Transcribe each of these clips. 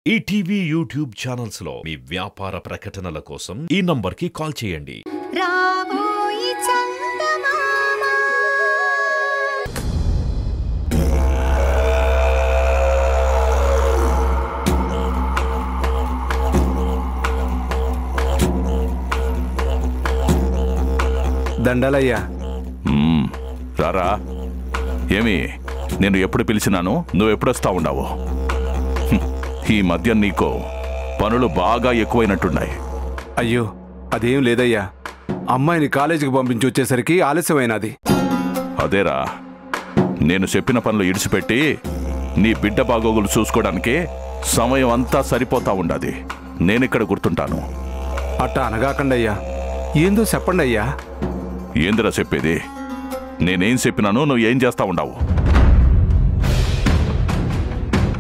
ETV YouTube channels లో మీ వ్యాపార ప్రకటనల కోసం ఈ నంబర్కి కాల్ చేయండి. రాబోయి చందమామ దండాలయ్యా. రారా. ఏమి నేను ఎప్పుడు పిలిచినాను నువ్వు ఎప్పుడొస్తా ఉన్నావు? ఈ మధ్య నీకు పనులు బాగా ఎక్కువైనట్టున్నాయి. అయ్యో అదేం లేదయ్యా, అమ్మాయిని కాలేజీకి పంపించి వచ్చేసరికి ఆలస్యమైనది. అదేరా, నేను చెప్పిన పనులు ఇడిచిపెట్టి నీ బిడ్డ బాగోగులు చూసుకోవడానికి సమయం అంతా సరిపోతా ఉండాది. నేనిక్కడ గుర్తుంటాను. అట్టా అనగాకండయ్యా, ఏందో చెప్పండి అయ్యా. ఏందిరా చెప్పేది? నేనేం చెప్పినాను నువ్వు ఏం చేస్తా ఉండవు?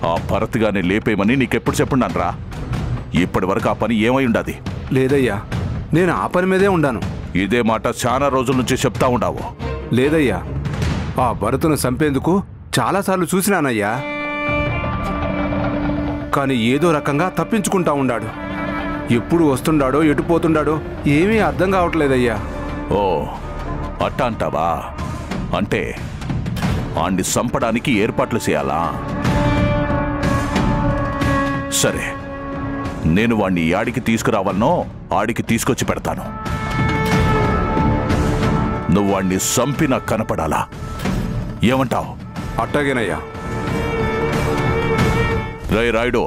ఆ భరత్గానే లేపేయమని నీకెప్పుడు చెప్పున్నానరా? ఇప్పటి వరకు ఆ పని ఏమై ఉండాది? లేదయ్యా, నేను ఆ పని మీదే ఉండాను. ఇదే మాట చాలా రోజుల నుంచి చెప్తా ఉండావు. లేదయ్యా, ఆ భరతును చంపేందుకు చాలాసార్లు చూసినానయ్యా, కానీ ఏదో రకంగా తప్పించుకుంటా ఉండాడు. ఎప్పుడు వస్తుండాడో ఎటు పోతుండాడో ఏమీ అర్థం కావట్లేదయ్యా. ఓ అట్టా అంటావా? అంటే ఆణ్ణి చంపడానికి ఏర్పాట్లు చేయాలా? సరే, నేను వాణ్ణి యాడికి తీసుకురావాలనో ఆడికి తీసుకొచ్చి పెడతాను. నువ్వు వాణ్ణి చంపినా కనపడాలా? ఏమంటావు? అట్టాగేనయ్యా. రాయుడు.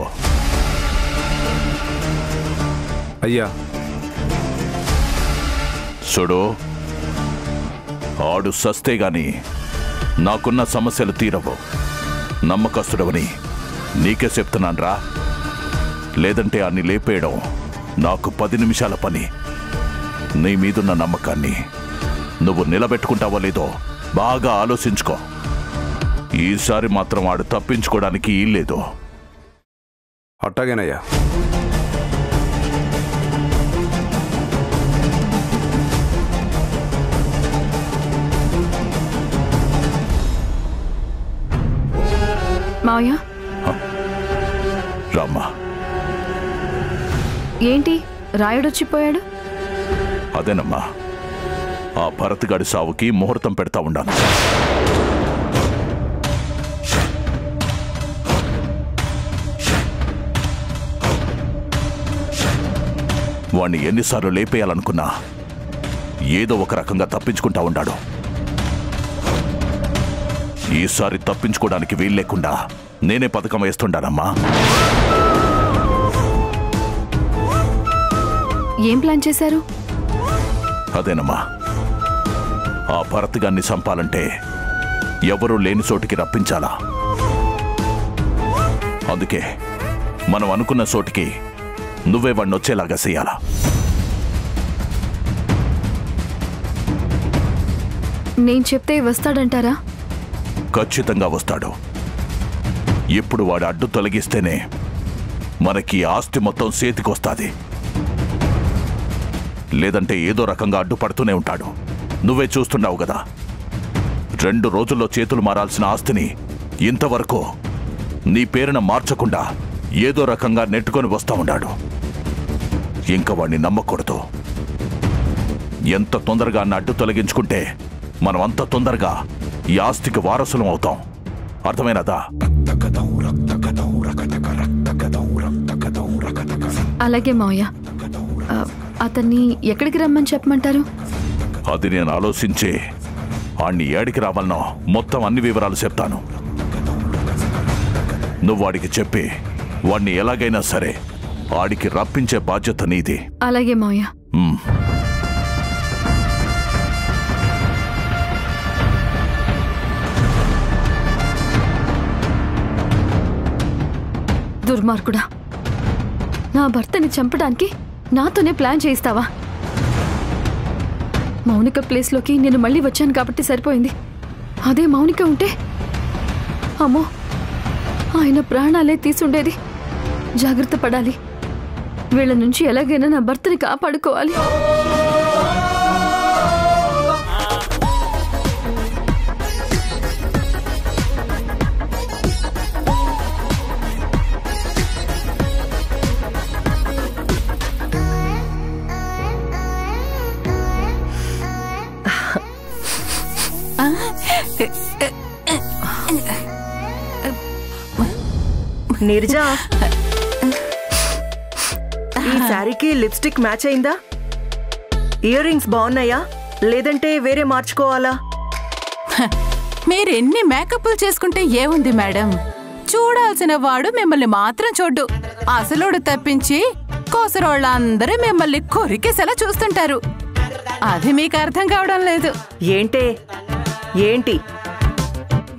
అయ్యా. చూడు, ఆడు సస్తే గాని నాకున్న సమస్యలు తీరవు. నమ్మకస్తుడవని నీకే చెప్తున్నాన్రా. లేదంటే అన్ని లేపేయడం నాకు 10 నిమిషాల పని. నీ మీదున్న నమ్మకాన్ని నువ్వు నిలబెట్టుకుంటావో లేదో బాగా ఆలోచించుకో. ఈసారి మాత్రం ఆడు తప్పించుకోవడానికి లేదు. అట్టాగేనయ్యా. మావయ్య. రామ్మా. ఏంటి రాయుడొచ్చిపోయాడు? అదేనమ్మా, ఆ భరత్గాడి సావుకి ముహూర్తం పెడతా ఉండాను. వాణ్ణి ఎన్నిసార్లు లేపేయాలనుకున్నా ఏదో ఒక రకంగా తప్పించుకుంటా ఉండాడు. ఈసారి తప్పించుకోవడానికి వీల్లేకుండా నేనే పథకం వేస్తుండానమ్మా. ఏం ప్లాన్ చేశారు? అదేనమ్మా, ఆ భరత్గాన్ని చంపాలంటే ఎవరూ లేని చోటికి రప్పించాలా. అందుకే మనం అనుకున్న చోటికి నువ్వే వాణ్ణి వచ్చేలాగా చెయ్యాలా. నేను చెప్తే వస్తాడంటారా? ఖచ్చితంగా వస్తాడు. ఇప్పుడు వాడు అడ్డు తొలగిస్తేనే మనకి ఆస్తి మొత్తం చేతికొస్తాది. లేదంటే ఏదో రకంగా అడ్డుపడుతూనే ఉంటాడు. నువ్వే చూస్తున్నావు కదా, 2 రోజుల్లో చేతులు మారాల్సిన ఆస్తిని ఇంతవరకు నీ పేరున మార్చకుండా ఏదో రకంగా నెట్టుకొని వస్తా ఉన్నాడు. ఇంకా వాడిని నమ్మకూడదు. ఎంత తొందరగా అడ్డు తొలగించుకుంటే మనం అంత తొందరగా ఈ ఆస్తికి వారసులం అవుతాం. అర్థమైనదా? అలాగే మావయ్య. అతన్ని ఎక్కడికి రమ్మని చెప్పమంటారు? అది నేను ఆలోచించి ఆణ్ణి ఏడికి రావాలనో మొత్తం అన్ని వివరాలు చెప్తాను. నువ్వు వాడికి చెప్పి వాణ్ణి ఎలాగైనా సరే ఆడికి రప్పించే బాధ్యత నీది. అలాగే మావయ్య. దుర్మార్గుడా, నా భర్తని చంపడానికి నాతోనే ప్లాన్ చేయిస్తావా? మౌనిక ప్లేస్లోకి నేను మళ్ళీ వచ్చాను కాబట్టి సరిపోయింది. అదే మౌనిక ఉంటే అమ్మో, ఆయన ప్రాణాలే తీసుండేది. జాగ్రత్త పడాలి. వీళ్ళ నుంచి ఎలాగైనా నా భర్తని కాపాడుకోవాలి. నీరజా, ఈ శారీకి లిప్స్టిక్ మ్యాచ్ అయిందా? ఇయర్ రింగ్స్ బాగున్నాయా లేదంటే వేరే మార్చుకోవాలా? మీరెన్ని మేకప్లు చేసుకుంటే ఏముంది మేడం, చూడాల్సిన వాడు మిమ్మల్ని మాత్రం చూడ్డు. అసలుడు తప్పించి కోసరోళ్ళందరూ మిమ్మల్ని కొరికేసేలా చూస్తుంటారు. అది మీకు అర్థం కావడం లేదు. ఏంటి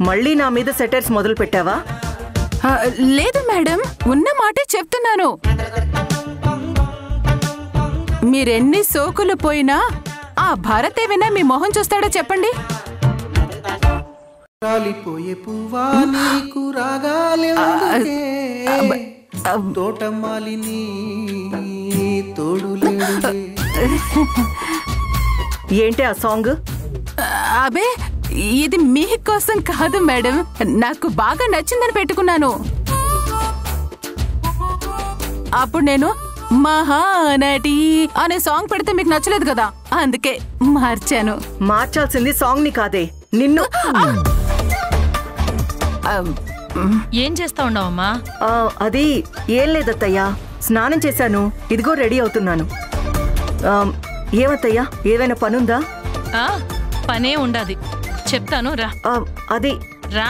మళ్ళీ నా మీద సెటర్స్ మొదలు పెట్టావా? లేదు మేడం, ఉన్న మాటే చెప్తున్నాను. మీరెన్ని సోకులు పోయినా ఆ భరత్ ఏమైనా మీ మొహం చూస్తాడో చెప్పండి. ఏంటి ఆ సాంగ్? అబే, ఇది మీకోసం కాదు మేడం, నాకు బాగా నచ్చిందని పెట్టుకున్నాను. అప్పుడు నేను మహానటి అనే సాంగ్ పెడితే మీకు నచ్చలేదు కదా, అందుకే మార్చాను. మార్చాల్సింది సాంగ్ ని కాదే, నిన్ను. ఏం చేస్తా ఉన్నావమ్మా? అది ఏం లేదత్తయ్యా, స్నానం చేశాను, ఇదిగో రెడీ అవుతున్నాను. ఏమత్తయ్యా, ఏదైనా పనుందా? పనే ఉండదు, చెప్తాను రా. అది రా.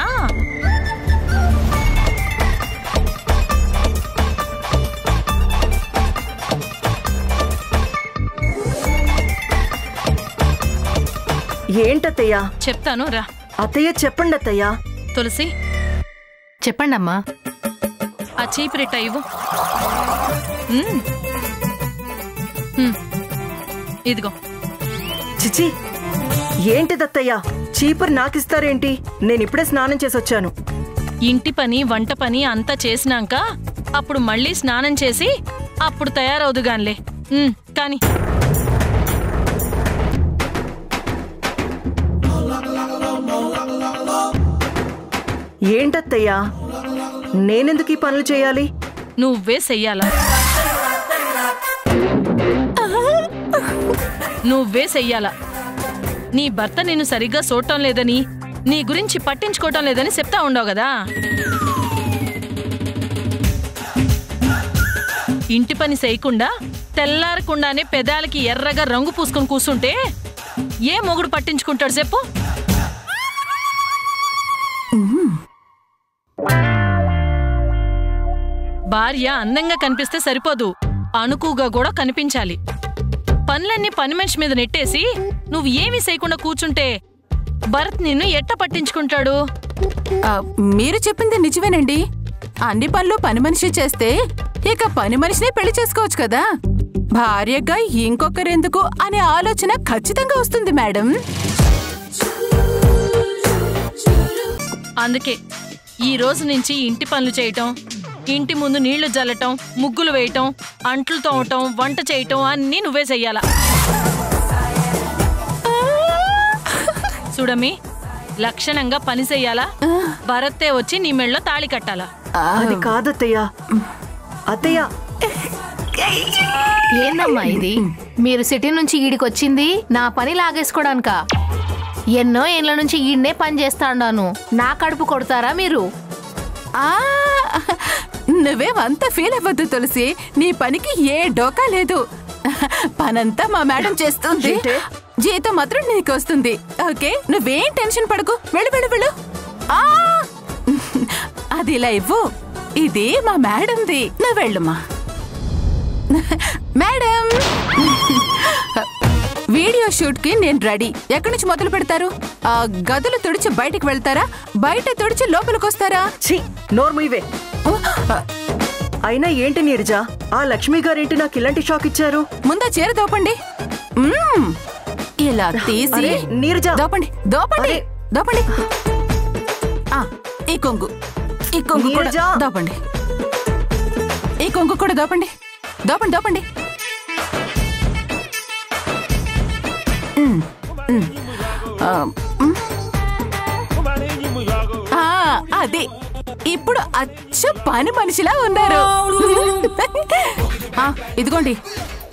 ఏంటత్తయ్యా? చెప్తాను రా. అత్తయ్య చెప్పండి అత్తయ్యా. తులసి చెప్పండి అమ్మా. ఆ చీపురిట్ట ఇవ్వు. ఇదిగో. చిచి, ఏంటిదత్తయ్యా, చీపురు నాకిస్తారేంటి? నేనిప్పుడే స్నానం చేసి వచ్చాను. ఇంటి పని వంట పని అంతా చేసినాక అప్పుడు మళ్ళీ స్నానం చేసి అప్పుడు తయారవుదుగాన్లే. కానీ ఏంటత్తయ్యా, నేనెందుకు ఈ పనులు చేయాలి? నువ్వే చెయ్యాలా? నువ్వే చెయ్యాలా? నీ భర్త నిన్ను సరిగ్గా చూడటం లేదని, నీ గురించి పట్టించుకోవటం లేదని చెప్తా ఉండవు కదా. ఇంటి పని చేయకుండా తెల్లారకుండానే పెదాలకి ఎర్రగా రంగు పూసుకొని కూర్చుంటే ఏ మొగుడు పట్టించుకుంటాడు చెప్పు? భార్య అందంగా కనిపిస్తే సరిపోదు, అణుకుగా కూడా కనిపించాలి. పనులన్నీ పని మనిషి మీద నెట్టేసి నువ్వు ఏమీ చేయకుండా కూర్చుంటే భరత్ నిన్ను ఎట్ట పట్టించుకుంటాడు? మీరు చెప్పింది నిజమేనండి. అన్ని పనులు పని మనిషి చేస్తే ఇక పని మనిషినే పెళ్లి చేసుకోవచ్చు కదా. భార్యగా ఇంకొకరెందుకు అనే ఆలోచన ఖచ్చితంగా వస్తుంది మేడం. అందుకే ఈ రోజు నుంచి ఇంటి పనులు చేయటం, ఇంటి ముందు నీళ్లు జల్లటం, ముగ్గులు వేయటం, అంట్లు తోమటం, వంట చేయటం అన్నీ నువ్వే చెయ్యాలా. చూడమ్మి, లక్షణంగా పని చెయ్యాలా. భరత్తే వచ్చి నీ మెళ్ళలో తాళి కట్టాలా. అది కాదత్తయ్యా. అత్తయ్యా, ఏందమ్మా ఇది? మీరు సిటీ నుంచి ఈడికొచ్చింది నా పని లాగేసుకోవడానికా? ఎన్నో ఏళ్ల నుంచి ఈడనే పని చేస్తా ఉన్నాను, నా కడుపు కొడతారా మీరు? నువ్వేమంతా ఫీల్ అవ్వద్దు తులసి, నీ పనికి ఏ డోకా లేదు. పనంతా మా మేడం చేస్తుంది, జీతం మాత్రం నీకు వస్తుంది. ఓకే, నువ్వేం టెన్షన్ పడకు. వెళ్ళు వెళ్ళు వెళ్ళు. అది ఇలా ఇవ్వు, ఇది మా మేడంది. నువ్వు వెళ్ళమ్మా. మేడం, వీడియో షూట్ కి నేను రెడీ. ఎక్కడి నుంచి మొదలు పెడతారు? గదులు తుడిచి బయటికి వెళ్తారా, బయట తుడిచి లోపలికి వస్తారా? నోర్మీవే. అయినా ఏంటి నీరజా, ఆ లక్ష్మి గారేంటి నాకు ఇలాంటి షాక్ ఇచ్చారు? ముందా చీర దోపండి. ఇలా తీసి నీరజా దోపండి దోపండి దోపండి. ఈ కొంగు, ఈ కొంగు కూడా దోపండి. ఈ కొంగు కూడా దోపండి దోపండి దోపండి. అదే, ఇప్పుడు అచ్చ పని మనిషిలా ఉన్నారు. ఇదిగోండి,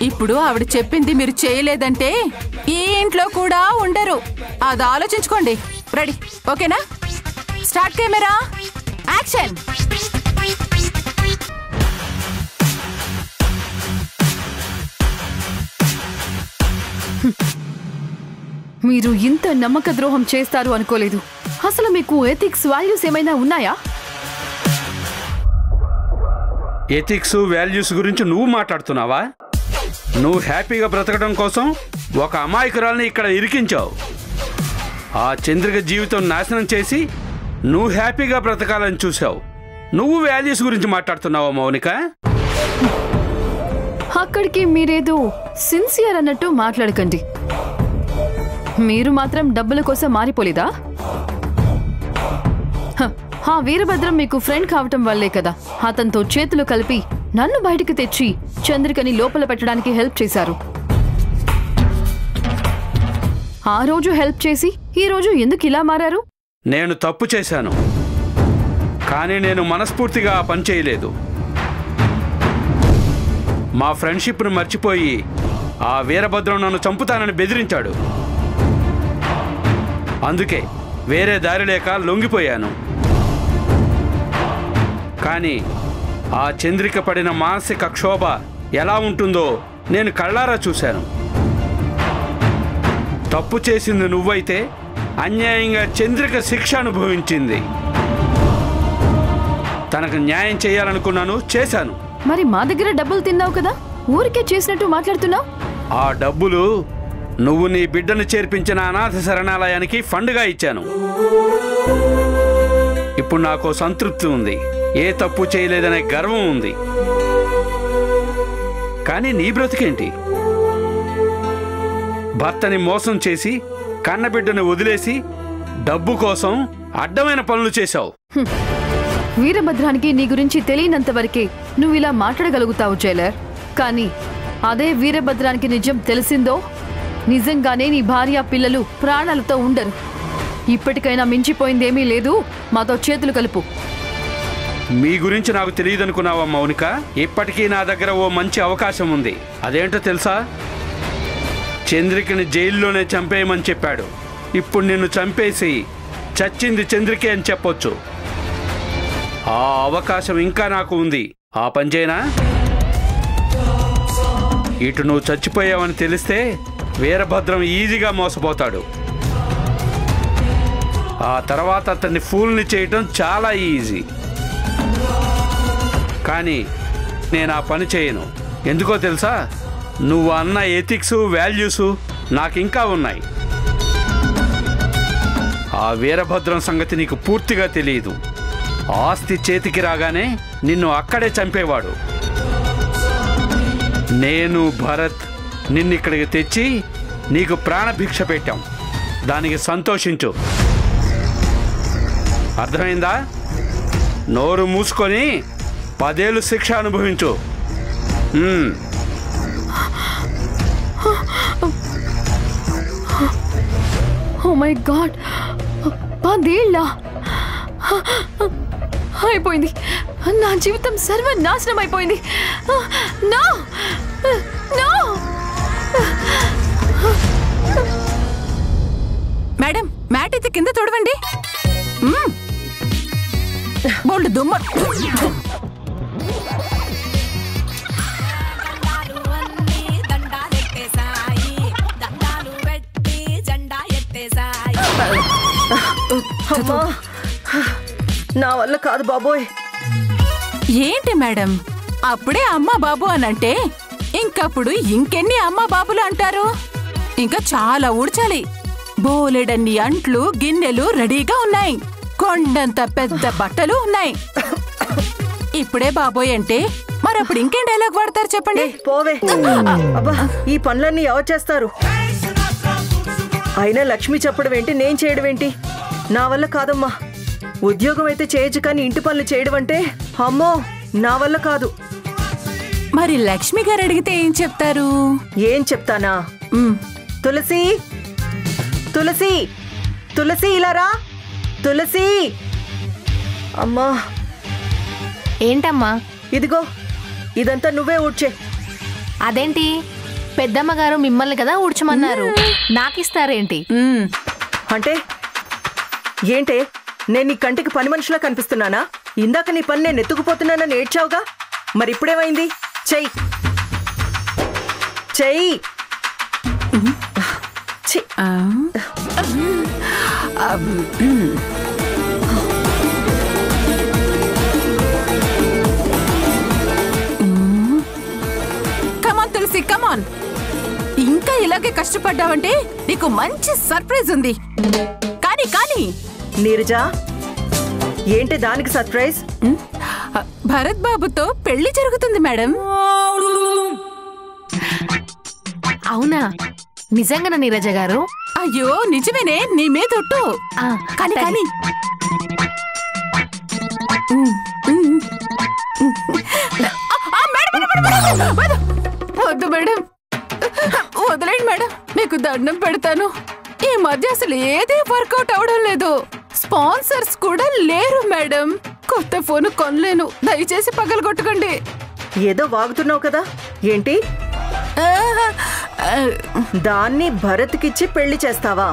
ఇప్పుడు ఆవిడ చెప్పింది మీరు చేయలేదంటే ఈ ఇంట్లో కూడా ఉండరు. అది ఆలోచించుకోండి. రెడీ ఓకేనా? Start camera action. మీరు ఇంత నమ్మక ద్రోహం చేస్తారు అనుకోలేదు. అసలు మీకు ఎథిక్స్ వాల్యూస్ ఏమైనా ఉన్నాయా? ఎథిక్స్ వాల్యూస్ గురించి నువ్వు మాట్లాడుతున్నావా? నువ్వు హ్యాపీగా బ్రతకడం కోసం ఒక అమాయకురాల్ని ఇక్కడ ఇరికించావు. ఆ చంద్రిక జీవితం నాశనం చేసి నువ్వు హ్యాపీగా బ్రతకాలని చూసావు. నువ్వు వాల్యూస్ గురించి మాట్లాడుతున్నావా మౌనిక? అక్కడికి మీరేదో సిన్సియర్ అన్నట్టు మాట్లాడకండి. మీరు మాత్రం డబ్బుల కోసం మారిపోలేదా? ఆ వీరభద్రం మీకు ఫ్రెండ్ కావటం వల్లే కదా అతనితో చేతులు కలిపి నన్ను బయటికి తెచ్చి చంద్రికని లోపల పెట్టడానికి హెల్ప్ చేశారు. ఆ రోజు హెల్ప్ చేసి ఈ రోజు ఎందుకు ఇలా మారారు? నేను తప్పు చేశాను, కానీ నేను మనస్ఫూర్తిగా ఆ పని చేయలేదు. మా ఫ్రెండ్షిప్ను మర్చిపోయి ఆ వీరభద్రం నన్ను చంపుతానని బెదిరించాడు. అందుకే వేరే దారి లేక లొంగిపోయాను. కానీ ఆ చంద్రిక పడిన మానసిక క్షోభ ఎలా ఉంటుందో నేను కళ్ళారా చూశాను. తప్పు చేసింది నువ్వైతే అన్యాయంగా చంద్రిక శిక్ష అనుభవించింది. తనకు న్యాయం చేయాలనుకున్నాను, చేశాను. మరి మా దగ్గర డబ్బులు తిన్నావు కదా, ఊరికే చేసినట్టు మాట్లాడుతున్నావు. ఆ డబ్బులు నువ్వు నీ బిడ్డను చేర్పించిన అనాథ శరణాలయానికి ఫండ్గా ఇచ్చాను. ఇప్పుడు నాకు సంతృప్తి ఉంది, ఏ తప్పు చేయలేదనే గర్వం ఉంది. కానీ నీ బ్రతికేంటి? భర్తని మోసం చేసి కన్నబిడ్డను వదిలేసి డబ్బు కోసం అడ్డమైన పనులు చేశావు. వీరభద్రానికి నీ గురించి తెలియనంత వరకే నువ్వు ఇలా మాట్లాడగలుగుతావు జైలర్. కానీ అదే వీరభద్రానికి నిజం తెలిసిందో నిజంగానే నీ భార్య పిల్లలు ప్రాణాలతో ఉండరు. ఇప్పటికైనా మించిపోయిందేమీ లేదు, మాతో చేతులు కలుపు. మీ గురించి నాకు తెలియదనుకున్నావా మౌనిక? ఇప్పటికీ నా దగ్గర ఓ మంచి అవకాశం ఉంది. అదేంటో తెలుసా? చంద్రికని జైల్లోనే చంపేయమని చెప్పాడు. ఇప్పుడు నిన్ను చంపేసి చచ్చింది చంద్రికే అని చెప్పొచ్చు. ఆ అవకాశం ఇంకా నాకు ఉంది. ఆ పని చేయనా? ఇటు నువ్వు చచ్చిపోయావని తెలిస్తే వీరభద్రం ఈజీగా మోసపోతాడు. ఆ తర్వాత అతన్ని ఫూల్ని చేయటం చాలా ఈజీ. కానీ నేను ఆ పని చేయను. ఎందుకో తెలుసా? నువ్వు అన్న ఎథిక్స్ వాల్యూస్ నాకు ఇంకా ఉన్నాయి. ఆ వీరభద్రం సంగతి నీకు పూర్తిగా తెలియదు. ఆస్తి చేతికి రాగానే నిన్ను అక్కడే చంపేవాడు. నేను భరత్ నిన్నిక్కడికి తెచ్చి నీకు ప్రాణభిక్ష పెట్టాం. దానికి సంతోషించు. అర్థమైందా? నోరు మూసుకొని 10 ఏళ్ళు శిక్ష అనుభవించు. ఓ మై గాడ్, 10 ఏళ్ళ అయిపోయింది. నా జీవితం సర్వనాశనం అయిపోయింది. No no. మేడం, మ్యాట్ అయితే కింద తొడవండి. బోల్డ్ దుమ్మ. అమ్మా, నా వల్ల కాదు బాబోయ్. ఏంటి మేడం, అప్పుడే అమ్మా బాబు అనంటే ఇంకప్పుడు ఇంకెన్ని అమ్మా బాబులు అంటారు? ఇంకా చాలా ఊడ్చాలి. బోలెడన్ని అంట్లు గిన్నెలు రెడీగా ఉన్నాయి. కొండంత పెద్ద బట్టలు ఉన్నాయి. ఇప్పుడే బాబోయ్ అంటే మరప్పుడు ఇంకేం డైలాగ్ వాడతారు చెప్పండి? పోవే. అబ్బా, ఈ పనులన్నీ ఎవరు చేస్తారు? అయినా లక్ష్మి చెప్పడం ఏంటి, నేను చేయడం ఏంటి? నా వల్ల కాదమ్మా. ఉద్యోగం అయితే చేయొచ్చు, కానీ ఇంటి పనులు చేయడం అంటే అమ్మో నా వల్ల కాదు. మరి లక్ష్మి గారు అడిగితే ఏం చెప్తారు? ఏం చెప్తానా? తులసి, తులసి, తులసి ఇలా రా. తులసి. అమ్మా. ఏంటమ్మా? ఇదిగో, ఇదంతా నువ్వే ఊడ్చే. అదేంటి, పెద్దమ్మగారు మిమ్మల్ని కదా ఊడ్చమన్నారు, నాకిస్తారేంటి? అంటే ఏంటే నేను నీ కంటికి పని మనిషిలా కనిపిస్తున్నానా? ఇందాక నీ పని నేను ఎత్తుకుపోతున్నానని ఏడ్చావుగా, మరి ఇప్పుడేమైంది? చెయ్యి చెయ్యి. కమాన్ తులసి, కమాన్. ఇంకా ఇలాగే కష్టపడ్డావంటే నీకు మంచి సర్ప్రైజ్ ఉంది. కానీ కానీ నీరజా, ఏంటి దానికి సర్ప్రైజ్? భరత్ బాబుతో పెళ్లి జరుగుతుంది మేడం. అవునా? నిజంగానా నీరజ గారు? అయ్యో నిజమేనే, నీ మీదొట్టు. కానీ కానీ వద్దు మేడం, వదిలేండి మేడం, మీకు దండం పెడతాను. ఈ మధ్య అసలు ఏది వర్కౌట్ అవడం లేదు. స్పాన్సర్స్ కూడా లేరు మేడం. కొత్త ఫోన్ కొనలేను, దయచేసి పగలగొట్టకండి. ఏదో వాగుతున్నావు కదా, ఏంటి? దాన్ని భరత్కిచ్చి పెళ్లి చేస్తావా?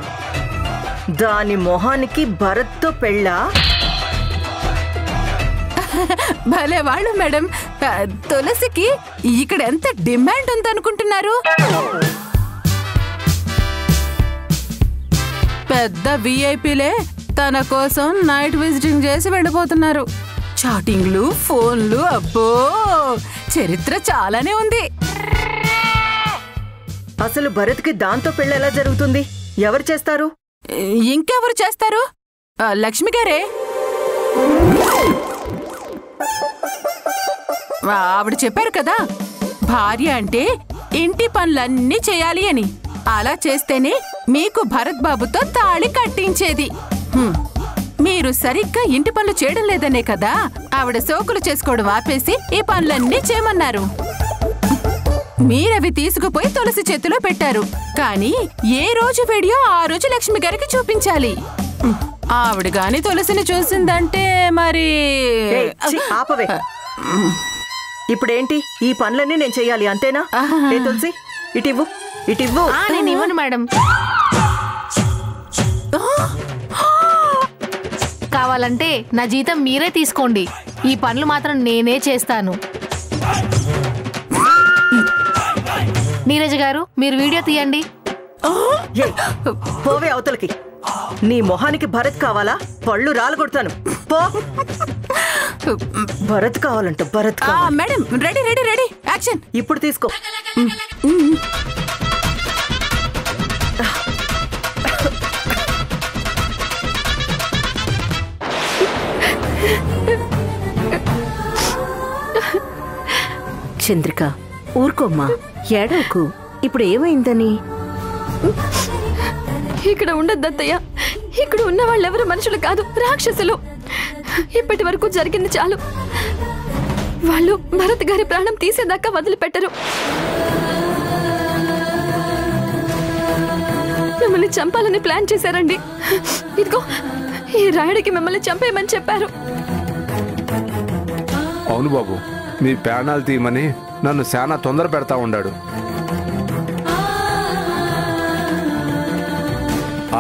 దాని మొహానికి భరత్తో పెళ్ళా? భలే వాళ్ళు మేడం. తులసికి ఇక్కడ ఎంత డిమాండ్ ఉందనుకుంటున్నారు? పెద్ద విఐపీలే తన కోసం నైట్ విజిటింగ్ చేసి వెళ్ళిపోతున్నారు. చాటింగ్లు, ఫోన్లు, అబ్బో చరిత్ర చాలానే ఉంది. అసలు భరత్కి దాంతో పెళ్ళి ఎలా జరుగుతుంది? ఎవరు చేస్తారు? ఇంకెవరు చేస్తారు? లక్ష్మి గారే. ఆవిడ చెప్పారు కదా, భార్య అంటే ఇంటి పనులన్నీ చేయాలి అని. అలా చేస్తేనే మీకు భరత్ బాబుతో తాళి కట్టించేది. మీరు సరిగ్గా ఇంటి పనులు చేయడం లేదనే కదా ఆవిడ సోకులు చేసుకోవడం ఆపేసి ఈ పనులన్నీ చేయమన్నారు. మీరవి తీసుకుపోయి తులసి చేతిలో పెట్టారు. కానీ ఏ రోజు వీడియో ఆ రోజు లక్ష్మి గారికి చూపించాలి. ఆవిడ గాని తులసిని చూసిందంటే మరి ఆపవే. ఇప్పుడేంటి, ఈ పనులన్నీ నేను చెయ్యాలి అంతేనా? ఏ తులసి, ఇటివ్వు ఇటివ్వు. నేను ఇవ్వను మేడం. కావాలంటే నా జీతం మీరే తీసుకోండి, ఈ పనులు మాత్రం నేనే చేస్తాను. నీరజ గారు, మీరు వీడియో తీయండి. పోవే అవతలకి. నీ మొహానికి భరత్ కావాలా? పళ్ళు రాలగొడతాను, పో. భరత్ కావాలంట, భరత్ కావాలి. Madam, ready ready ready, action. ఇప్పుడు తీసుకో. చంద్రిక, ఊరుకోమ్మా, ఏడవకు. ఇప్పుడు ఏమైందని? ఇక్కడ ఉండద్దత్తయ్య. ఇక్కడ ఉన్న వాళ్ళెవరు మనుషులు కాదు, రాక్షసులు. ఇప్పటి వరకు జరిగింది చాలు. వాళ్ళు భరత్ గారి ప్రాణం తీసేదాకా వదిలిపెట్టరు. మిమ్మల్ని చంపాలని ప్లాన్ చేశారండి. ఇదిగో ఈ రాయుడికి మిమ్మల్ని చంపేయమని చెప్పారు. అవును బాబు, మీ ప్రాణాలు తీయమని నన్ను చాలా తొందర పెడతా ఉన్నాడు.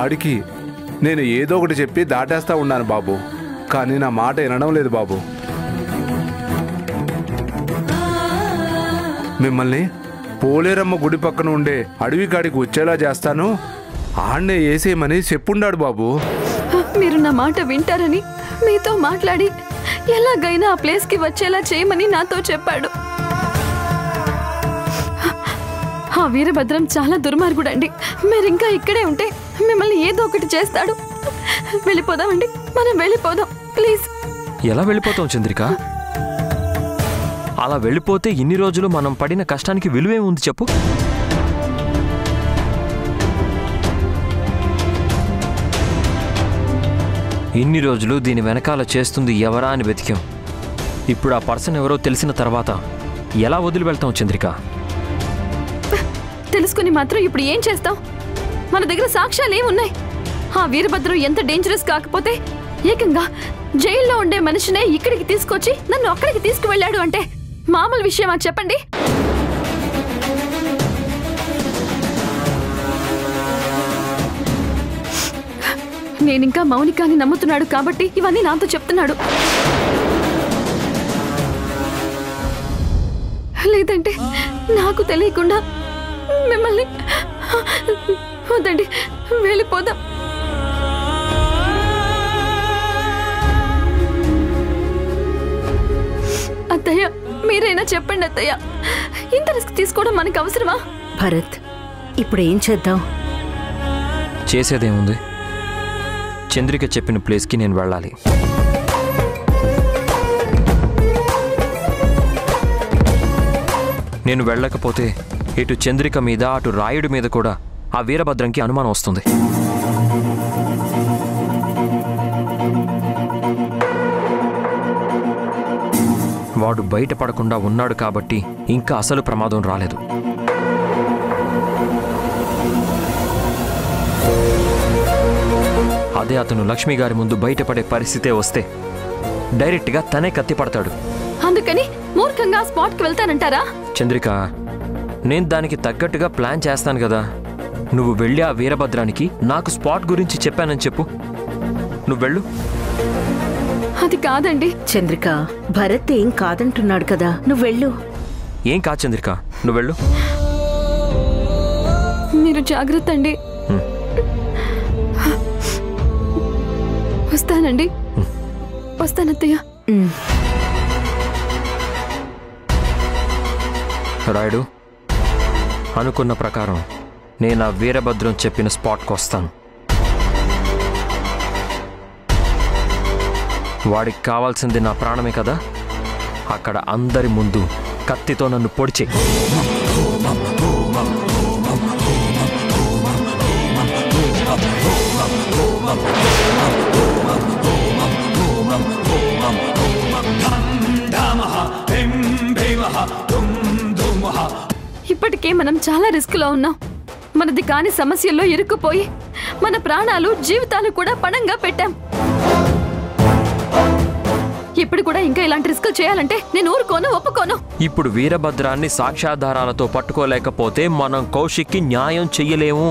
ఆడికి నేను ఏదో ఒకటి చెప్పి దాటేస్తా ఉన్నాను బాబు, కానీ నా మాట వినడం లేదు బాబు. మిమ్మల్ని పోలేరమ్మ గుడి పక్కన ఉండే అడవి కాడికి వచ్చేలా చేస్తాను, ఆడనే వేసేయమని చెప్పుండాడు బాబు. మీరు నా మాట వింటారని మీతో మాట్లాడి ఎలాగైనా ఆ ప్లేస్కి వచ్చేలా చేయమని నాతో చెప్పాడు. ఆ వీరభద్రం చాలా దుర్మార్గుడండి. మీరింకా ఇక్కడే ఉంటే మిమ్మల్ని ఏదో ఒకటి చేస్తాడు. వెళ్ళిపోదామండి, మనం వెళ్ళిపోదాం ప్లీజ్. ఎలా వెళ్ళిపోతాం చంద్రిక? అలా వెళ్ళిపోతే ఇన్ని రోజులు మనం పడిన కష్టానికి విలువే ఉంది చెప్పు. ఇన్ని రోజులు దీని వెనకాల చేస్తుంది ఎవరా అని వెతికాం. ఇప్పుడు ఆ పర్సన్ ఎవరో తెలిసిన తర్వాత ఎలా వదిలి వెళ్తాం చంద్రిక? తెలుసుకుని మాత్రం ఇప్పుడు ఏం చేస్తాం? మన దగ్గర సాక్ష్యాలు ఏమున్నాయి? ఆ వీరభద్రం ఎంత డేంజరస్ కాకపోతే ఏకంగా జైల్లో ఉండే మనిషినే ఇక్కడికి తీసుకొచ్చి నన్ను అక్కడికి తీసుకువెళ్ళాడు అంటే మామూలు విషయమా చెప్పండి? నేనింకా మౌనికాని నమ్ముతున్నాడు కాబట్టి ఇవన్నీ నాతో చెప్తున్నాడు. లేదంటే నాకు తెలియకుండా మిమ్మల్ని వద్దండి, వెళ్ళిపోదాం. అత్తయ్య, మీరైనా చెప్పండి అత్తయ్య, ఇంత రిస్క్ తీసుకోవడం మనకు అవసరమా? భరత్, ఇప్పుడు ఏం చేద్దాం? చేసేదేముంది, చంద్రిక చెప్పిన ప్లేస్కి నేను వెళ్ళాలి. నేను వెళ్ళకపోతే ఇటు చంద్రిక మీద అటు రాయుడి మీద కూడా ఆ వీరభద్రంకి అనుమానం వస్తుంది. వాడు బయటపడకుండా ఉన్నాడు కాబట్టి ఇంకా అసలు ప్రమాదం రాలేదు. అదే అతను లక్ష్మి గారి ముందు బయటపడే పరిస్థితే వస్తే డైరెక్ట్గా తనే కత్తిపడతాడు. అందుకని మూర్ఖంగా స్పాట్కి వెళ్తానంటారా? చంద్రిక, నేను దానికి తగ్గట్టుగా ప్లాన్ చేస్తాను కదా. నువ్వు వెళ్ళి ఆ వీరభద్రానికి నాకు స్పాట్ గురించి చెప్పానని చెప్పు. నువ్వు వెళ్ళు. అది కాదండి. చంద్రిక, భరత్ ఏం కాదంటున్నాడు కదా, నువ్వు వెళ్ళు. ఏం కాదు చంద్రిక, నువ్వు వెళ్ళు. మీరు జాగ్రత్త అండి. వస్తానండి. వస్తానత్తయ్య. రాయుడు, అనుకున్న ప్రకారం నేను ఆ వీరభద్రం చెప్పిన స్పాట్కి వస్తాను. వాడికి కావాల్సింది నా ప్రాణమే కదా. అక్కడ అందరి ముందు కత్తితో నన్ను పొడిచే. ఇప్పటికే మనం చాలా రిస్క్ లో ఉన్నాం. మనది కాని సమస్యల్లో ఇరుక్కుపోయి మన ప్రాణాలు జీవితాలు కూడా పణంగా పెట్టాం. ఇప్పుడు కూడా ఇంకా ఇలాంటి రిస్క్ చేయాలంటే నేను ఊరుకోను, ఒప్పుకోను. ఇప్పుడు వీరభద్రాన్ని సాక్ష్యాధారాలతో పట్టుకోలేకపోతే మనం కౌశిక్కి న్యాయం చెయ్యలేము.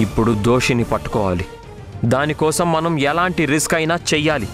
ఇప్పుడు దోషిని పట్టుకోవాలి. దానికోసం మనం ఎలాంటి రిస్క్ అయినా చెయ్యాలి.